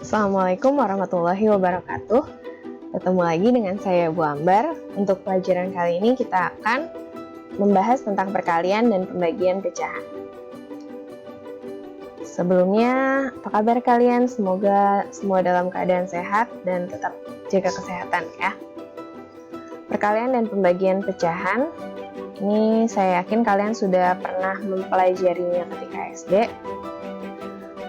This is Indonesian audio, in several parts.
Assalamualaikum warahmatullahi wabarakatuh. Ketemu lagi dengan saya Bu Ambar. Untuk pelajaran kali ini kita akan membahas tentang perkalian dan pembagian pecahan. Sebelumnya, apa kabar kalian? Semoga semua dalam keadaan sehat dan tetap jaga kesehatan ya. Perkalian dan pembagian pecahan, ini saya yakin kalian sudah pernah mempelajarinya ketika SD.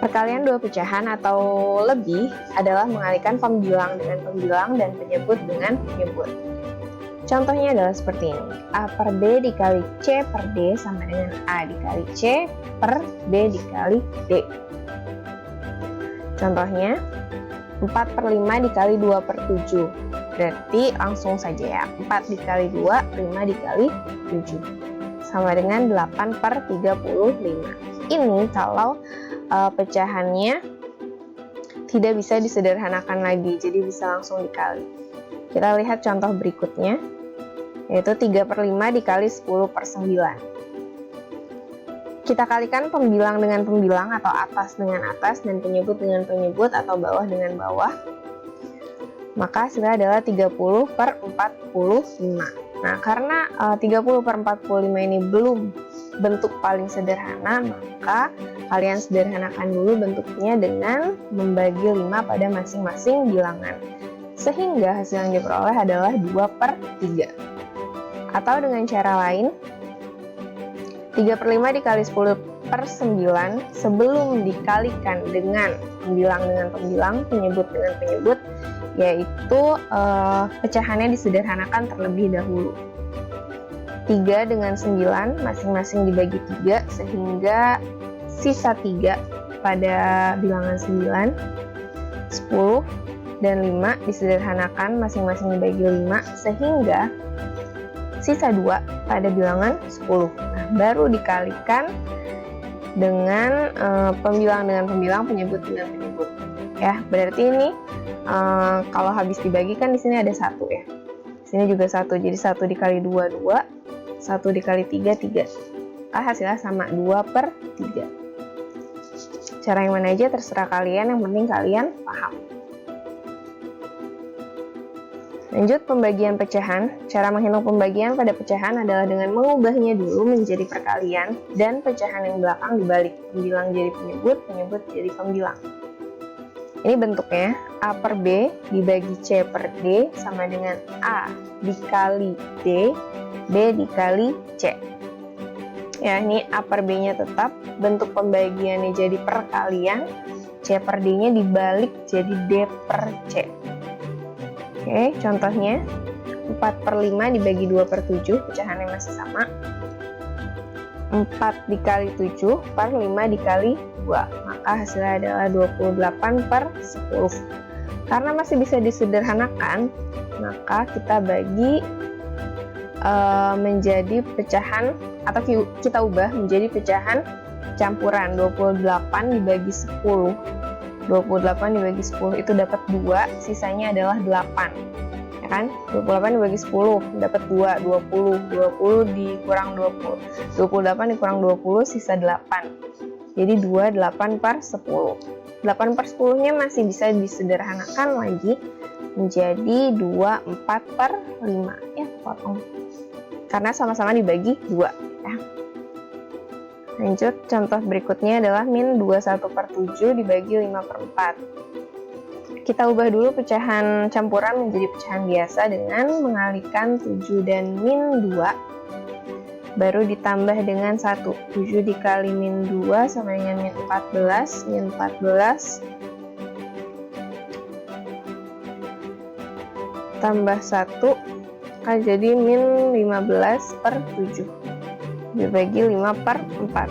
Perkalian dua pecahan atau lebih adalah mengalihkan pembilang dengan pembilang dan penyebut dengan penyebut. Contohnya adalah seperti ini. A per B dikali C per D sama dengan A dikali C per B dikali D. Contohnya, 4 per 5 dikali 2 per 7. Berarti langsung saja ya, 4 dikali 2, 5 dikali 7. Sama dengan 8 per 35. Ini kalau pecahannya tidak bisa disederhanakan lagi, jadi bisa langsung dikali. Kita lihat contoh berikutnya, yaitu 3 per 5 dikali 10 per 9. Kita kalikan pembilang dengan pembilang atau atas dengan atas dan penyebut dengan penyebut atau bawah dengan bawah. Maka hasilnya adalah 30 per 45. Nah, karena 30 per 45 ini belum bentuk paling sederhana, maka kalian sederhanakan dulu bentuknya dengan membagi 5 pada masing-masing bilangan. Sehingga hasil yang diperoleh adalah 2 per 3. Atau dengan cara lain, 3 per 5 dikali 10 per 9 sebelum dikalikan dengan pembilang, penyebut dengan penyebut, yaitu pecahannya disederhanakan terlebih dahulu. 3 dengan 9 masing-masing dibagi 3 sehingga sisa 3 pada bilangan 9. 10 dan 5 disederhanakan masing-masing dibagi 5 sehingga sisa 2 pada bilangan 10. Nah, baru dikalikan dengan pembilang dengan pembilang, penyebut dengan penyebut. Ya, berarti ini kalau habis dibagikan di sini ada 1 ya. Di sini juga 1. Jadi 1 dikali 2 2, 1 dikali 3 3. Hasilnya sama 2 per 3. Cara yang mana aja terserah kalian, yang penting kalian paham. Lanjut pembagian pecahan. Cara menghitung pembagian pada pecahan adalah dengan mengubahnya dulu menjadi perkalian dan pecahan yang belakang dibalik. Pembilang jadi penyebut, penyebut jadi pembilang. Ini bentuknya, A per B dibagi C per D sama dengan A dikali D, B dikali C. Ya, ini A per B-nya tetap, bentuk pembagiannya jadi perkalian, C per D-nya dibalik jadi D per C. Oke, contohnya 4 per 5 dibagi 2 per 7, pecahannya masih sama. 4 dikali 7 per 5 dikali 2, maka hasilnya adalah 28 per 10. Karena masih bisa disederhanakan, maka kita bagi menjadi pecahan, atau kita ubah menjadi pecahan campuran. 28 dibagi 10, 28 dibagi 10 itu dapat 2, sisanya adalah 8 ya kan. 28 dibagi 10 dapat 2, 20 dikurang 20, 28 dikurang 20 sisa 8, jadi 28 per 10. 8 per 10 nya masih bisa disederhanakan lagi menjadi 24 per 5 ya, potong karena sama-sama dibagi 2 ya. Lanjut, contoh berikutnya adalah min 21 per 7 dibagi 5 per 4. Kita ubah dulu pecahan campuran menjadi pecahan biasa dengan mengalihkan 7 dan min 2. Baru ditambah dengan 1. 7 dikali min 2 sama dengan min 14. Min 14 tambah 1 akan jadi min 15 per 7. Dibagi 5 per 4.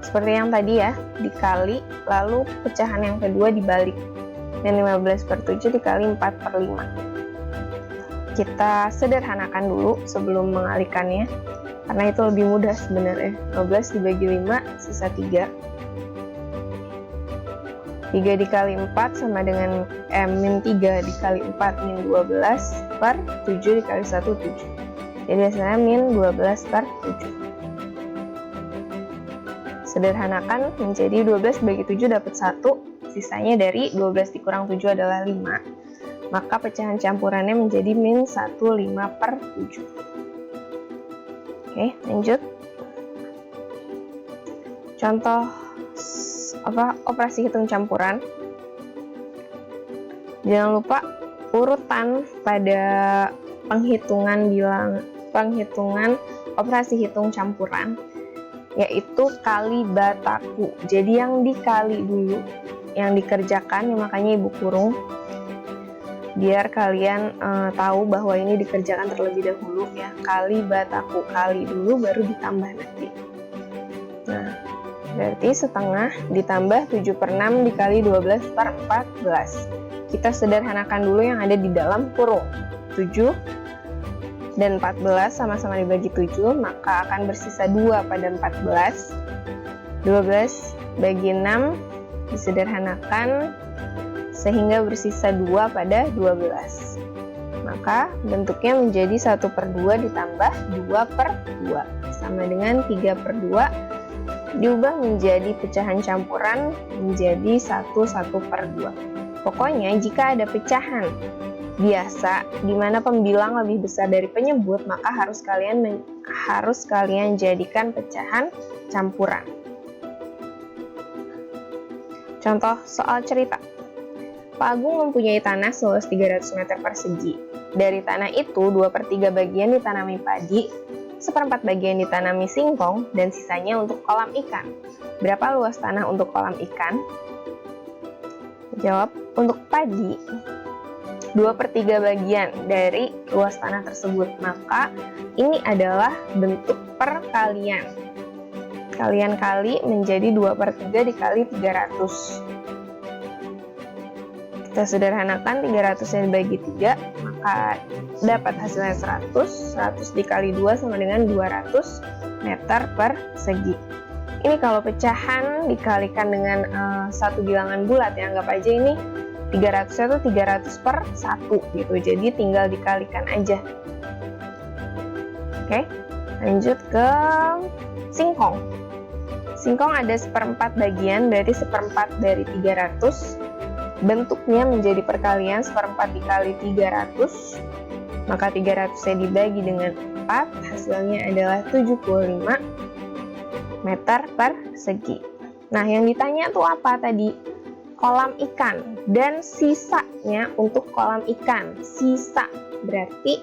Seperti yang tadi ya, dikali, lalu pecahan yang kedua dibalik. Dan 15 per 7 dikali 4 per 5. Kita sederhanakan dulu sebelum mengalihkannya, karena itu lebih mudah sebenarnya. 15 dibagi 5, sisa 3. 3 dikali 4 sama dengan min 3 dikali 4, min 12 per 7 dikali 1, 7. Jadi hasilnya min 12 per 7. sederhanakan menjadi 12 bagi 7 dapat 1, sisanya dari 12 dikurang 7 adalah 5. Maka pecahan campurannya menjadi min 1/5/7. Oke, lanjut. Contoh operasi hitung campuran. Jangan lupa urutan pada penghitungan operasi hitung campuran yaitu kali bataku. Jadi yang dikali dulu, yang dikerjakan, ya makanya ibu kurung biar kalian tahu bahwa ini dikerjakan terlebih dahulu ya. Kali bataku, kali dulu baru ditambah nanti. Nah, berarti setengah ditambah 7/6 dikali 12/14. Kita sederhanakan dulu yang ada di dalam kurung. 7 dan 14 sama-sama dibagi 7, maka akan bersisa 2 pada 14. 12 bagi 6 disederhanakan sehingga bersisa 2 pada 12. Maka bentuknya menjadi 1/2 ditambah 2/2 sama dengan 3/2 diubah menjadi pecahan campuran menjadi 1/2. Pokoknya jika ada pecahan biasa di mana pembilang lebih besar dari penyebut, maka harus kalian jadikan pecahan campuran. Contoh soal cerita. Pak Agung mempunyai tanah seluas 300 meter persegi. Dari tanah itu 2/3 bagian ditanami padi, 1/4 bagian ditanami singkong, dan sisanya untuk kolam ikan. Berapa luas tanah untuk kolam ikan? Jawab, untuk padi 2/3 bagian dari luas tanah tersebut, maka ini adalah bentuk perkalian. Kalian kali menjadi 2/3 dikali 300. Kita sederhanakan 300 dibagi 3, maka dapat hasilnya 100. 100 dikali 2 sama dengan 200 meter persegi. Ini kalau pecahan dikalikan dengan satu bilangan bulat, ya anggap aja ini 300 itu 300/1 gitu, jadi tinggal dikalikan aja. Oke, lanjut ke singkong. Singkong ada 1/4 bagian, berarti 1/4 dari 300. Bentuknya menjadi perkalian 1/4 dikali 300, maka 300-nya dibagi dengan 4, hasilnya adalah 75 meter persegi. Nah, yang ditanya tuh apa tadi? Kolam ikan dan sisanya untuk kolam ikan. Sisa berarti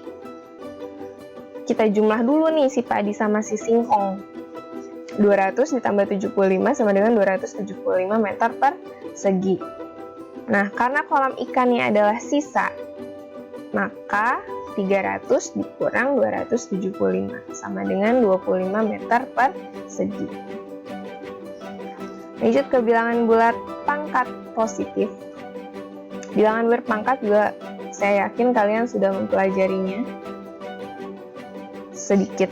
kita jumlah dulu nih si padi sama si singkong. 200 ditambah 75 sama dengan 275 meter persegi. Nah, karena kolam ikannya adalah sisa, maka 300 dikurang 275 sama dengan 25 meter persegi. Lanjut ke bilangan bulat pangkat positif. Bilangan berpangkat juga saya yakin kalian sudah mempelajarinya sedikit.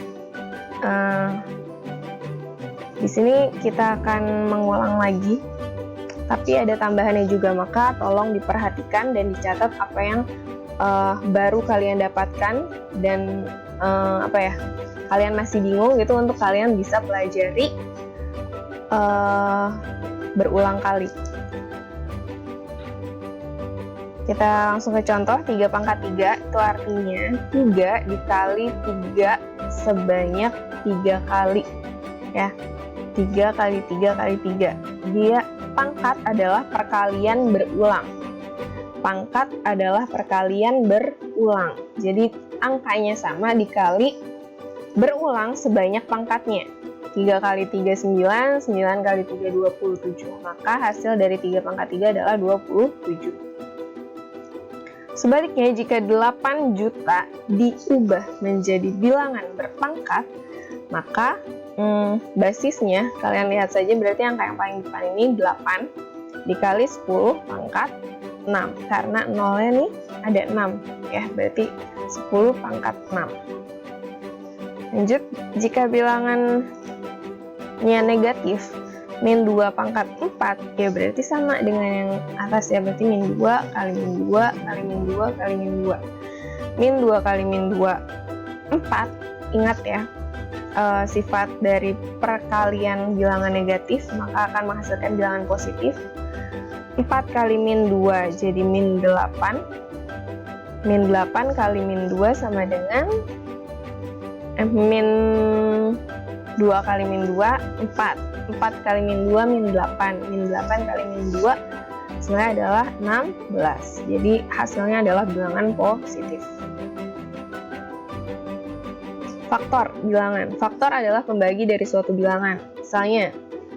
Di sini kita akan mengulang lagi, tapi ada tambahannya juga, maka tolong diperhatikan dan dicatat apa yang baru kalian dapatkan dan kalian masih bingung gitu, untuk kalian bisa pelajari berulang kali. Kita langsung ke contoh 3/3, itu artinya 3 dikali 3 sebanyak 3 kali ya. 3 kali 3 kali 3. Dia pangkat adalah perkalian berulang. Pangkat adalah perkalian berulang. Jadi angkanya sama dikali berulang sebanyak pangkatnya. 3 kali 3 9, 9 kali 3 27. Maka hasil dari 3/3 adalah 27. Sebaliknya, jika 8 juta diubah menjadi bilangan berpangkat, maka basisnya kalian lihat saja, berarti angka yang paling depan ini 8 dikali 10 pangkat 6, karena nolnya nih ada 6 ya, berarti 10 pangkat 6. Lanjut, jika bilangannya negatif, min 2 pangkat 4, ya berarti sama dengan yang atas ya, berarti min 2 kali min 2 kali min 2 kali min 2. Min 2 kali min 2 4, ingat ya, sifat dari perkalian bilangan negatif, maka akan menghasilkan bilangan positif. 4 kali min 2 jadi min 8. Min 8 kali min 2 sama dengan min 2 kali min 2, 4. 4 kali min 2, min 8. Min 8 kali min 2 sebenarnya adalah 16. Jadi hasilnya adalah bilangan positif. Faktor bilangan. Faktor adalah pembagi dari suatu bilangan. Misalnya,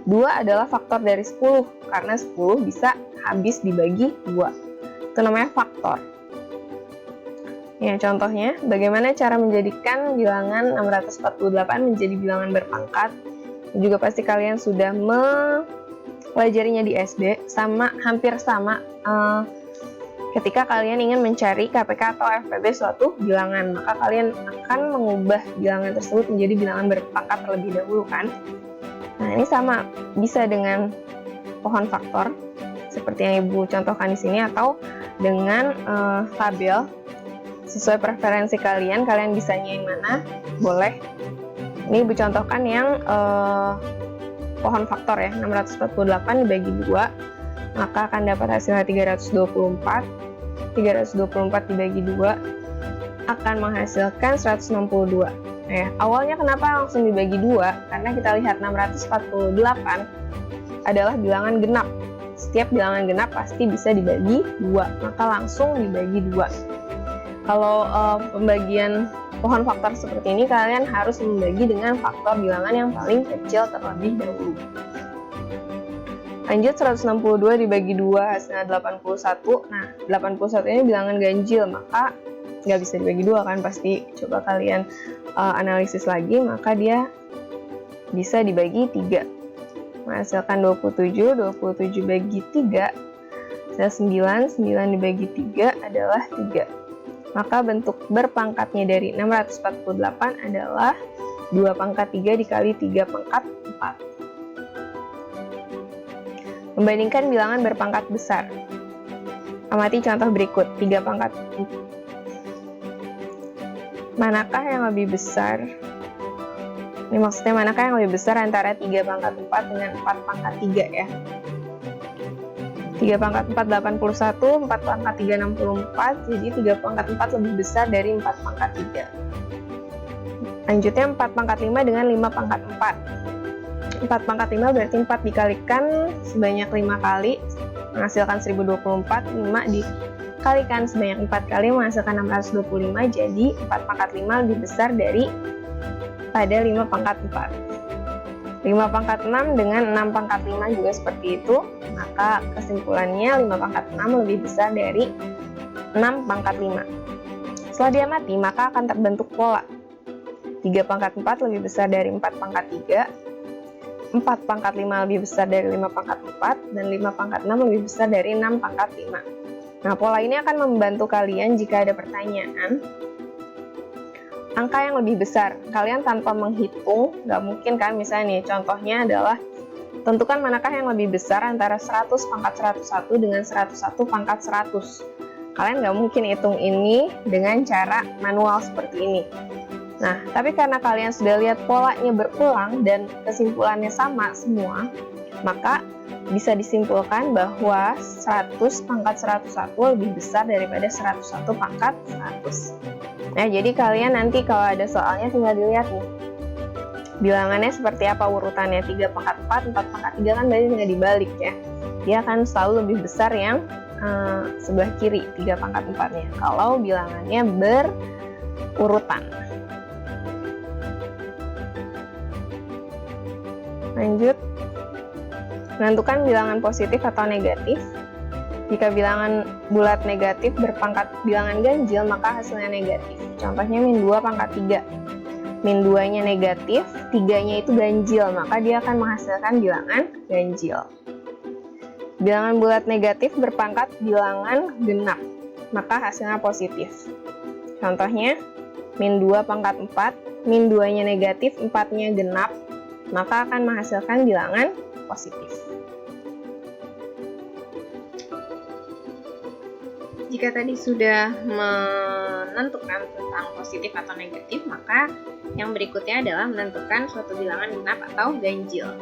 2 adalah faktor dari 10, karena 10 bisa habis dibagi 2. Itu namanya faktor. Ya, contohnya, bagaimana cara menjadikan bilangan 648 menjadi bilangan berpangkat. Juga pasti kalian sudah mempelajarinya di SD, hampir sama ketika kalian ingin mencari KPK atau FPB suatu bilangan, maka kalian akan mengubah bilangan tersebut menjadi bilangan berpangkat terlebih dahulu kan. Nah, ini sama, bisa dengan pohon faktor seperti yang Ibu contohkan di sini, atau dengan tabel sesuai preferensi kalian bisanya yang mana, boleh. Ini Ibu contohkan yang pohon faktor ya, 648 dibagi 2, maka akan dapat hasilnya 324. 324 dibagi 2 akan menghasilkan 162. Nah, awalnya kenapa langsung dibagi 2? Karena kita lihat 648 adalah bilangan genap. Setiap bilangan genap pasti bisa dibagi 2, maka langsung dibagi 2. Kalau pembagian pohon faktor seperti ini, kalian harus membagi dengan faktor bilangan yang paling kecil terlebih dahulu. Lanjut, 162 dibagi 2 hasilnya 81. Nah, 81 ini bilangan ganjil, maka nggak bisa dibagi 2 kan, pasti. Coba kalian analisis lagi, maka dia bisa dibagi 3. Menghasilkan 27, 27 bagi 3 hasil 9, 9 dibagi 3 adalah 3. Maka bentuk berpangkatnya dari 648 adalah 2 pangkat 3 dikali 3 pangkat 4. Membandingkan bilangan berpangkat besar. Amati contoh berikut, 3 pangkat 4. Manakah yang lebih besar? Ini maksudnya manakah yang lebih besar antara 3 pangkat 4 dengan 4 pangkat 3 ya? 3 pangkat 4 81, 4 pangkat 3 64, jadi 3 pangkat 4 lebih besar dari 4 pangkat 3. Lanjutnya 4 pangkat 5 dengan 5 pangkat 4. 4 pangkat 5 berarti 4 dikalikan sebanyak 5 kali, menghasilkan 1024, 5 dikalikan sebanyak 4 kali, menghasilkan 625, jadi 4 pangkat 5 lebih besar dari pada 5 pangkat 4. 5 pangkat 6 dengan 6 pangkat 5 juga seperti itu, maka kesimpulannya 5 pangkat 6 lebih besar dari 6 pangkat 5. Setelah diamati, maka akan terbentuk pola. 3 pangkat 4 lebih besar dari 4 pangkat 3, 4 pangkat 5 lebih besar dari 5 pangkat 4, dan 5 pangkat 6 lebih besar dari 6 pangkat 5. Nah, pola ini akan membantu kalian jika ada pertanyaan angka yang lebih besar. Kalian tanpa menghitung, nggak mungkin kan, misalnya nih, contohnya adalah tentukan manakah yang lebih besar antara 100 pangkat 101 dengan 101 pangkat 100. Kalian nggak mungkin hitung ini dengan cara manual seperti ini. Nah, tapi karena kalian sudah lihat polanya berulang dan kesimpulannya sama semua, maka bisa disimpulkan bahwa 100 pangkat 101 lebih besar daripada 101 pangkat 100. Nah, jadi kalian nanti kalau ada soalnya tinggal dilihat nih, bilangannya seperti apa urutannya, 3 pangkat 4, 4 pangkat 3 kan berarti tinggal dibalik ya. Dia akan selalu lebih besar yang sebelah kiri, 3 pangkat 4-nya, kalau bilangannya berurutan. Lanjut, menentukan bilangan positif atau negatif. Jika bilangan bulat negatif berpangkat bilangan ganjil, maka hasilnya negatif. Contohnya min 2 pangkat 3. Min 2-nya negatif, 3-nya itu ganjil, maka dia akan menghasilkan bilangan ganjil. Bilangan bulat negatif berpangkat bilangan genap, maka hasilnya positif. Contohnya, min 2 pangkat 4, min 2-nya negatif, 4-nya genap, maka akan menghasilkan bilangan positif. Jika tadi sudah menentukan tentang positif atau negatif, maka Yang berikutnya adalah menentukan suatu bilangan genap atau ganjil.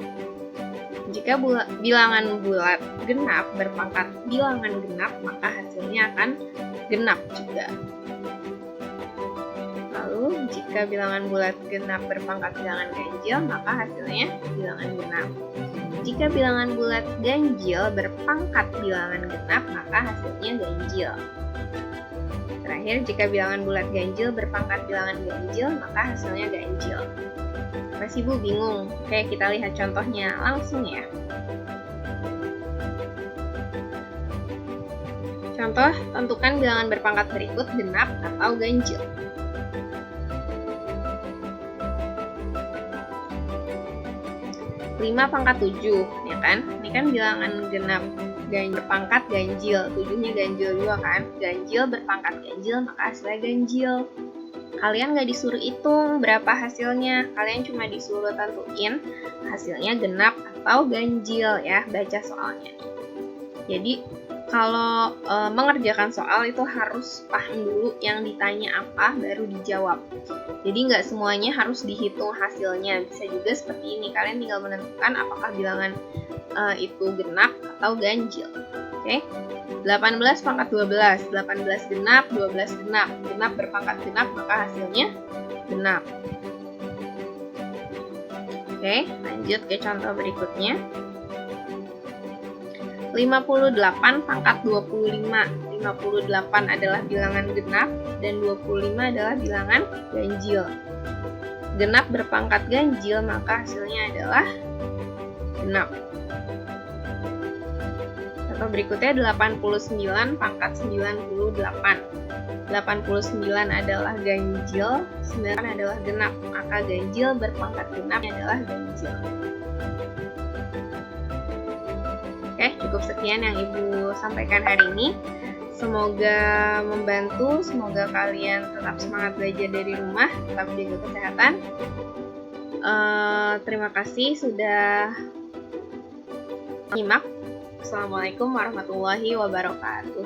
Jika bilangan bulat genap berpangkat bilangan genap, maka hasilnya akan genap juga. Lalu, jika bilangan bulat genap berpangkat bilangan ganjil, maka hasilnya bilangan genap. Jika bilangan bulat ganjil berpangkat bilangan genap, maka hasilnya ganjil. Terakhir, jika bilangan bulat ganjil berpangkat bilangan ganjil, maka hasilnya ganjil. Masih Bu bingung? Oke, kita lihat contohnya langsung ya. Contoh, tentukan bilangan berpangkat berikut genap atau ganjil. 5 pangkat 7, ya kan? Ini kan bilangan genap berpangkat ganjil, 7-nya ganjil juga kan? Ganjil berpangkat ganjil, maka hasilnya ganjil. Kalian nggak disuruh hitung berapa hasilnya, kalian cuma disuruh tentuin hasilnya genap atau ganjil ya, baca soalnya. Jadi kalau mengerjakan soal itu harus paham dulu yang ditanya apa baru dijawab. Jadi nggak semuanya harus dihitung hasilnya, bisa juga seperti ini, kalian tinggal menentukan apakah bilangan itu genap atau ganjil. Oke, 18 pangkat 12, 18 genap, 12 genap, genap berpangkat genap, maka hasilnya genap. Oke, lanjut ke contoh berikutnya. 58 pangkat 25, 58 adalah bilangan genap dan 25 adalah bilangan ganjil. Genap berpangkat ganjil, maka hasilnya adalah genap. Contoh berikutnya 89 pangkat 98. 89 adalah ganjil, 9 adalah genap, maka ganjil berpangkat genap adalah ganjil. Oke, cukup sekian yang Ibu sampaikan hari ini. Semoga membantu, semoga kalian tetap semangat belajar dari rumah, tetap jaga kesehatan. Terima kasih sudah menyimak. Assalamualaikum warahmatullahi wabarakatuh.